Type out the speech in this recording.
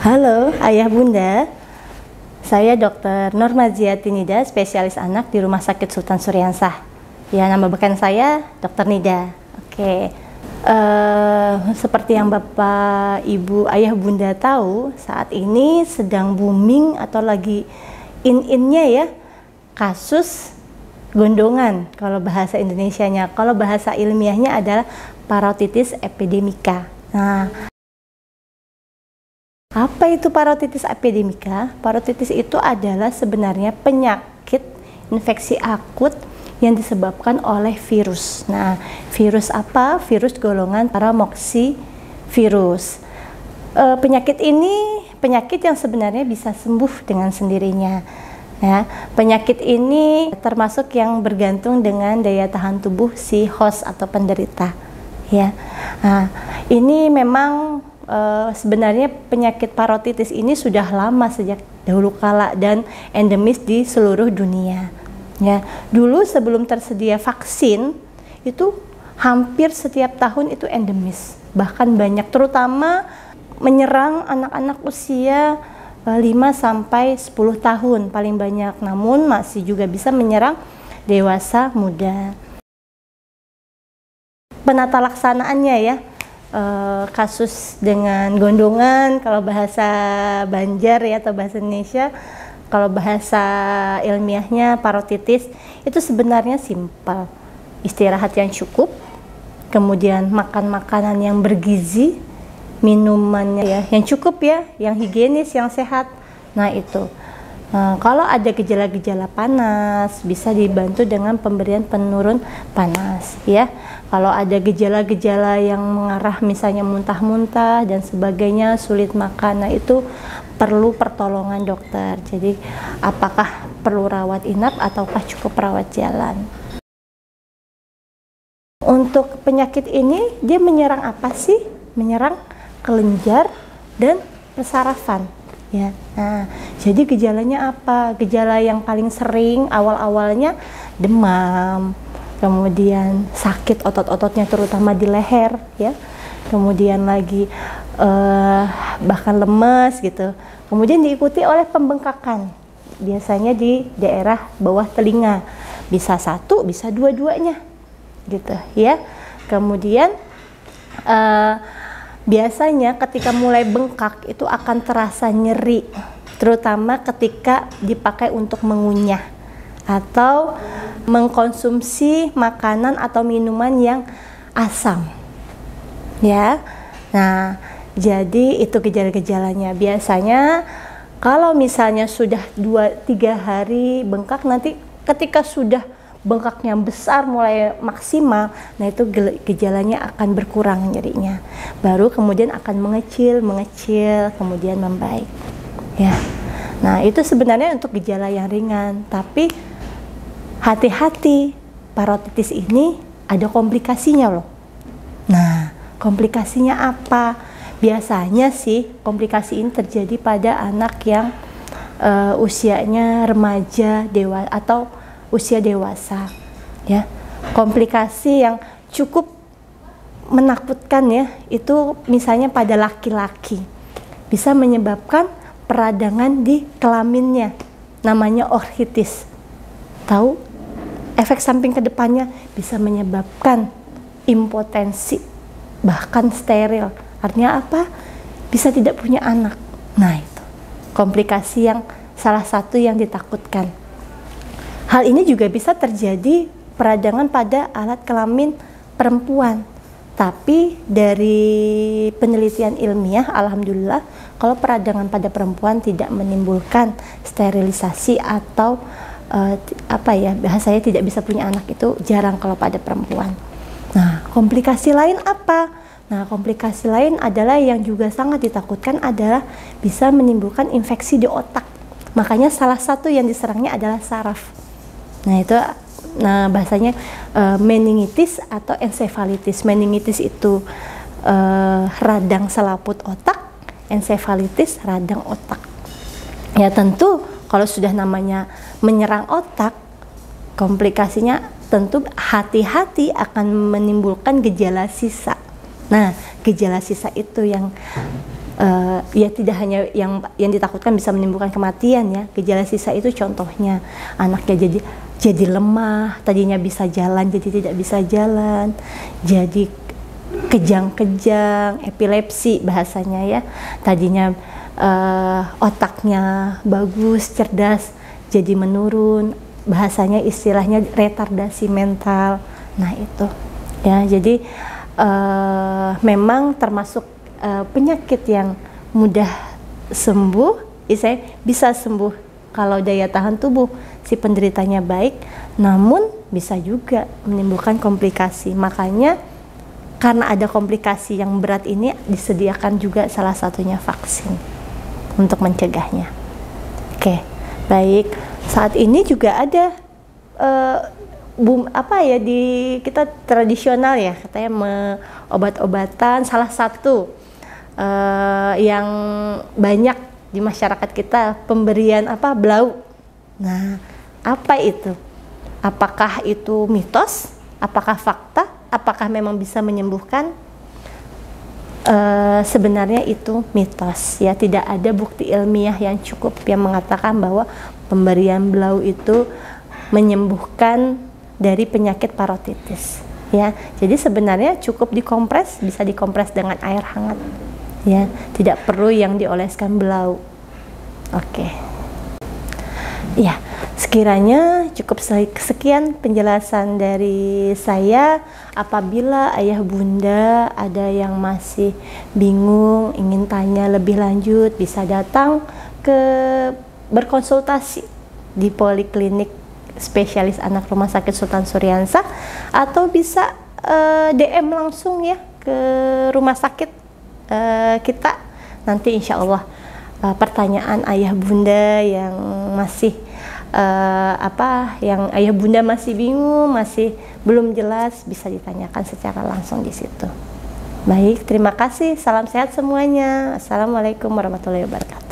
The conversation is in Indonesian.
Halo Ayah Bunda, saya Dr. Nurmazia Tinida, spesialis anak di Rumah Sakit Sultan Syariansah. Ya, nama beken saya Dr. Nida. Oke, seperti yang Bapak, Ibu, Ayah Bunda tahu, saat ini sedang booming atau lagi in-innya ya, kasus gondongan kalau bahasa Indonesianya. Kalau bahasa ilmiahnya adalah parotitis epidemika. Nah, apa itu parotitis epidemika? Parotitis itu adalah sebenarnya penyakit infeksi akut yang disebabkan oleh virus. Nah, virus apa? Virus golongan paramoxivirus. Penyakit ini penyakit yang sebenarnya bisa sembuh dengan sendirinya. Ya, penyakit ini termasuk yang bergantung dengan daya tahan tubuh si host atau penderita. Ya, nah, ini memang sebenarnya penyakit parotitis ini sudah lama sejak dahulu kala dan endemis di seluruh dunia. Ya, dulu sebelum tersedia vaksin itu hampir setiap tahun itu endemis, bahkan banyak, terutama menyerang anak-anak usia 5 sampai 10 tahun paling banyak, namun masih juga bisa menyerang dewasa muda. Penata laksanaannya ya, kasus dengan gondongan kalau bahasa Banjar ya atau bahasa Indonesia, kalau bahasa ilmiahnya parotitis itu sebenarnya simpel. Istirahat yang cukup, kemudian makan makanan yang bergizi, minumannya ya yang cukup ya, yang higienis, yang sehat. Nah itu. Kalau ada gejala-gejala panas, bisa dibantu dengan pemberian penurun panas ya. Kalau ada gejala-gejala yang mengarah misalnya muntah-muntah dan sebagainya, sulit makan, nah itu perlu pertolongan dokter. Jadi apakah perlu rawat inap ataukah cukup rawat jalan? Untuk penyakit ini dia menyerang apa sih? Menyerang kelenjar dan persarafan. Ya, nah, jadi gejalanya apa? Gejala yang paling sering awal-awalnya demam, kemudian sakit otot-ototnya terutama di leher, ya. Kemudian lagi bahkan lemes gitu. Kemudian diikuti oleh pembengkakan, biasanya di daerah bawah telinga. Bisa satu, bisa dua-duanya, gitu, ya. Kemudian biasanya ketika mulai bengkak itu akan terasa nyeri, terutama ketika dipakai untuk mengunyah atau mengkonsumsi makanan atau minuman yang asam. Ya. Nah, jadi itu gejala-gejalanya. Biasanya kalau misalnya sudah 2-3 hari bengkak, nanti ketika sudah bengkaknya besar mulai maksimal, nah itu gejalanya akan berkurang nyerinya, baru kemudian akan mengecil, kemudian membaik ya. Nah itu sebenarnya untuk gejala yang ringan, tapi hati-hati, parotitis ini ada komplikasinya loh. Nah komplikasinya apa? Biasanya sih komplikasi ini terjadi pada anak yang usianya remaja, dewasa atau usia dewasa ya. Komplikasi yang cukup menakutkan ya, itu misalnya pada laki-laki bisa menyebabkan peradangan di kelaminnya, namanya orchitis. Tahu efek samping kedepannya bisa menyebabkan impotensi, bahkan steril. Artinya apa? Bisa tidak punya anak. Nah itu komplikasi yang salah satu yang ditakutkan. Hal ini juga bisa terjadi peradangan pada alat kelamin perempuan. Tapi dari penelitian ilmiah, alhamdulillah, kalau peradangan pada perempuan tidak menimbulkan sterilisasi atau bahasanya tidak bisa punya anak, itu jarang kalau pada perempuan. Nah, komplikasi lain apa? Nah, komplikasi lain adalah yang juga sangat ditakutkan adalah bisa menimbulkan infeksi di otak. Makanya salah satu yang diserangnya adalah saraf. Nah itu bahasanya meningitis atau ensefalitis. Meningitis itu radang selaput otak, ensefalitis radang otak. Ya tentu kalau sudah namanya menyerang otak, komplikasinya tentu hati-hati akan menimbulkan gejala sisa. Nah gejala sisa itu yang ya tidak hanya yang ditakutkan bisa menimbulkan kematian ya. Gejala sisa itu contohnya anaknya jadi lemah, tadinya bisa jalan jadi tidak bisa jalan, jadi kejang-kejang, epilepsi bahasanya ya. Tadinya otaknya bagus, cerdas, jadi menurun, bahasanya istilahnya retardasi mental. Nah itu ya, jadi memang termasuk penyakit yang mudah sembuh, bisa sembuh kalau daya tahan tubuh si penderitanya baik, namun bisa juga menimbulkan komplikasi. Makanya karena ada komplikasi yang berat ini disediakan juga salah satunya vaksin untuk mencegahnya. Oke, baik. Saat ini juga ada di kita tradisional ya, katanya obat-obatan. Salah satu yang banyak di masyarakat kita pemberian blau. Nah, apa itu? Apakah itu mitos? Apakah fakta? Apakah memang bisa menyembuhkan? Sebenarnya itu mitos ya, tidak ada bukti ilmiah yang cukup yang mengatakan bahwa pemberian blau itu menyembuhkan dari penyakit parotitis ya. Jadi sebenarnya cukup dikompres, bisa dikompres dengan air hangat ya, tidak perlu yang dioleskan blau. Oke. Ya, sekiranya cukup sekian penjelasan dari saya. Apabila ayah bunda ada yang masih bingung, ingin tanya lebih lanjut, bisa datang berkonsultasi di Poliklinik Spesialis Anak Rumah Sakit Sultan Suryansa, atau bisa DM langsung ya ke rumah sakit kita. Nanti insya Allah pertanyaan ayah bunda yang masih yang ayah bunda masih bingung, masih belum jelas, bisa ditanyakan secara langsung di situ. Baik, terima kasih. Salam sehat semuanya. Assalamualaikum warahmatullahi wabarakatuh.